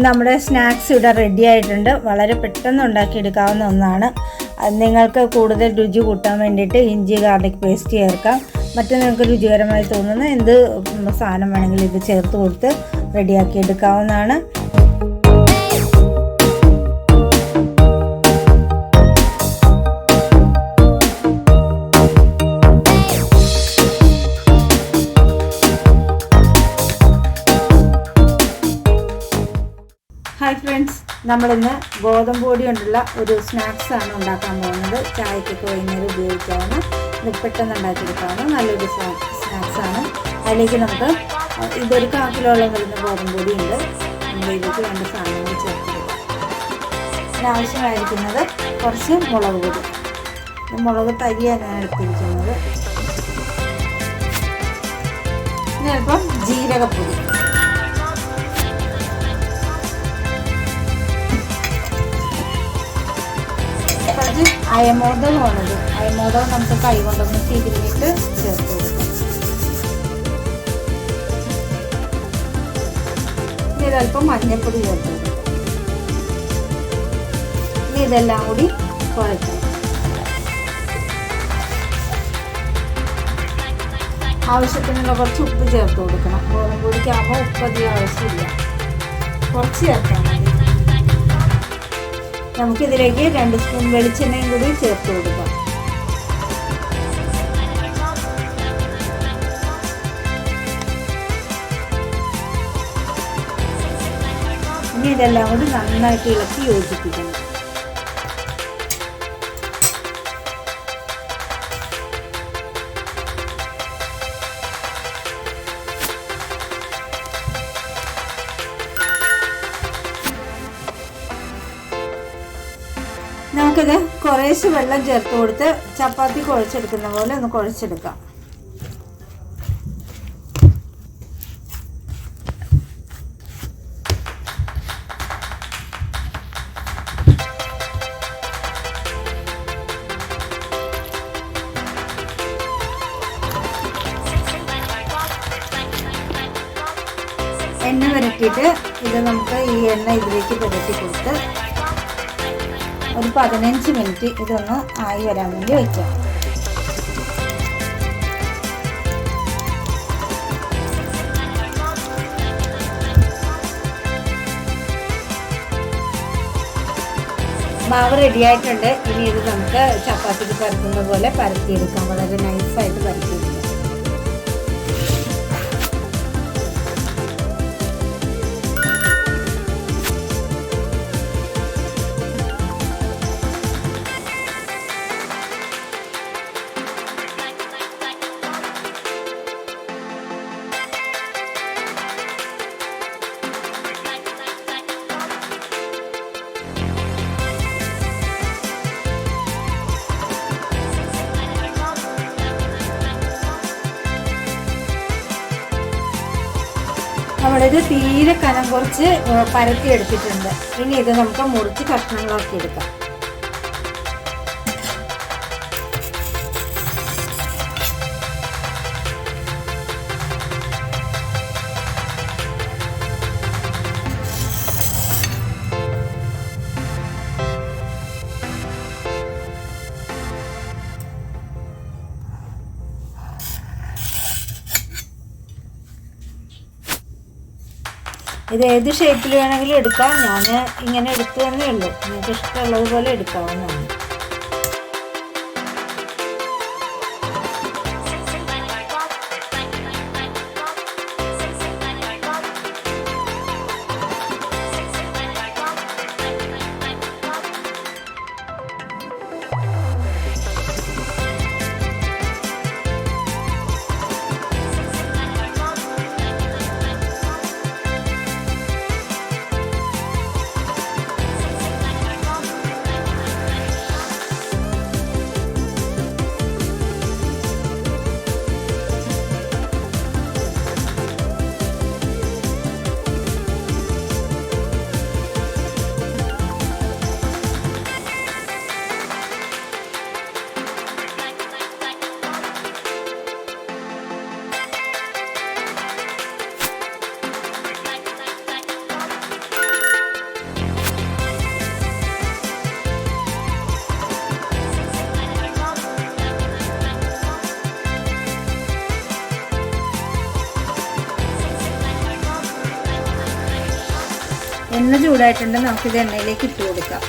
നമ്മുടെ സ്നാക്സ് ഇവിടെ റെഡി ആയിട്ടുണ്ട്. വളരെ പെട്ടെന്ന് ഉണ്ടാക്കിയെടുക്കാവുന്ന ഒന്നാണ്. നിങ്ങൾക്ക് കൂടുതൽ രുചി കൂട്ടാൻ വേണ്ടിയിട്ട് ഇഞ്ചി ഗാർലിക് പേസ്റ്റ് ചേർക്കാം. മറ്റു നിങ്ങൾക്ക് രുചികരമായി തോന്നുന്ന എന്ത് സാധനം വേണമെങ്കിലും ഇത് ചേർത്ത് കൊടുത്ത് റെഡിയാക്കി എടുക്കാവുന്നതാണ്. ഹായ് ഫ്രണ്ട്സ്, നമ്മളിന്ന് ഗോതമ്പ് പൊടി കൊണ്ടുള്ള ഒരു സ്നാക്സാണ് ഉണ്ടാക്കാൻ പോകുന്നത്. ചായക്കൊക്കെ വൈകുന്നേരം ഉപയോഗിക്കാവുന്ന, പെട്ടെന്ന് ഉണ്ടാക്കിയെടുക്കാവുന്ന നല്ലൊരു സ്നാക്സാണ്. അതിലേക്ക് നമുക്ക് ഇതൊരു 1/4 കിലോളം വരുന്ന ഗോതമ്പ് പൊടിയുണ്ട്. ഇതിലേക്ക് വേണ്ട സാധനങ്ങൾ ചേർത്ത് ഇതിനാവശ്യമായിരിക്കുന്നത് കുറച്ച് മുളക് പൊടി. മുളക് തരിയാണ് ഞാൻ എടുത്തിരിക്കുന്നത്. പിന്നെ അല്പം ജീരകപ്പൊടി, അയമോദകമാണത്. അയമോദകം നമുക്ക് കൈ കൊണ്ടൊന്ന് തിരിഞ്ഞിട്ട് ചേർത്ത് കൊടുക്കാം. ഇനി ഇതല്പം മഞ്ഞൾപ്പൊടി ചേർത്ത് കൊടുക്കാം. ഇനി ഇതെല്ലാം കൂടി കുഴക്കണം. ആവശ്യത്തിനുള്ള കുറച്ച് ഉപ്പ് ചേർത്ത് കൊടുക്കണം. ഗോതമ്പ് പൊടിക്കാകുമ്പോൾ ഉപ്പ് അധികം ആവശ്യമില്ല, കുറച്ച് ചേർത്താൽ മതി. നമുക്കിതിലേക്ക് 2 സ്പൂൺ വെളിച്ചെണ്ണയും കൂടി ചേർത്ത് കൊടുക്കാം. ഇനി ഇതെല്ലാം കൂടി നന്നായിട്ട് ഇളക്കി യോജിപ്പിക്കണം. നമുക്കിത് കുറേശ്ശെ വെള്ളം ചേർത്ത് കൊടുത്ത് ചപ്പാത്തി കുഴച്ചെടുക്കുന്ന പോലെ ഒന്ന് കുഴച്ചെടുക്കാം. എണ്ണ പുരട്ടിയിട്ട് ഇത് നമുക്ക് ഈ എണ്ണ ഇതിലേക്ക് പുരട്ടി കൊടുത്ത് ഒരു 15 മിനിറ്റ് ഇതൊന്ന് ആയി വരാൻ വേണ്ടി വയ്ക്കാം. മാവ് റെഡിയായിട്ടുണ്ട്. ഇനി ഇത് നമുക്ക് ചപ്പാത്തിക്ക് പരത്തുന്ന പോലെ പരത്തിയെടുക്കാം. വളരെ നൈസായിട്ട് പരത്തിയെടുക്കാം. നമ്മളിത് തീരെ കനം കുറച്ച് പരത്തി എടുത്തിട്ടുണ്ട്. ഇനി ഇത് നമുക്ക് മുറിച്ച് കഷ്ണങ്ങളാക്കി എടുക്കാം. ഇത് ഏത് ഷേപ്പിൽ വേണമെങ്കിലും എടുക്കാം. ഞാൻ ഇങ്ങനെ എടുത്തു തന്നേ ഉള്ളൂ. നിങ്ങൾക്ക് ഇഷ്ടമുള്ളതുപോലെ എടുക്കാവുന്നതാണ്. എണ്ണ ചൂടായിട്ടുണ്ട്, നമുക്കിത് എണ്ണയിലേക്ക് ഇട്ട് കൊടുക്കാം.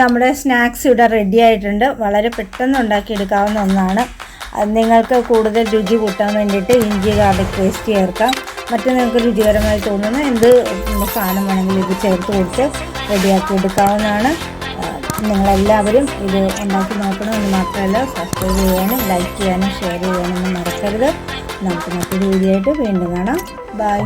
നമ്മുടെ സ്നാക്സ് ഇവിടെ റെഡി ആയിട്ടുണ്ട്. വളരെ പെട്ടെന്ന് ഉണ്ടാക്കിയെടുക്കാവുന്ന ഒന്നാണ്. നിങ്ങൾക്ക് കൂടുതൽ രുചി കൂട്ടാൻ വേണ്ടിയിട്ട് ഇഞ്ചി ഗാർലിക് പേസ്റ്റ് ചേർക്കാം. മറ്റു നിങ്ങൾക്ക് രുചികരമായി തോന്നുന്ന എന്ത് സാധനം വേണമെങ്കിലും ഇത് ചേർത്ത് കൊടുത്ത് റെഡിയാക്കി എടുക്കാവുന്നതാണ്. നിങ്ങളെല്ലാവരും ഇത് ഉണ്ടാക്കി നോക്കണമെന്ന് മാത്രമല്ല, സബ്സ്ക്രൈബ് ചെയ്യാനും ലൈക്ക് ചെയ്യാനും ഷെയർ ചെയ്യാനൊന്നും മറക്കരുത്. നമുക്ക് മറ്റൊരു വീഡിയോ ആയിട്ട് വീണ്ടും കാണാം. ബൈ.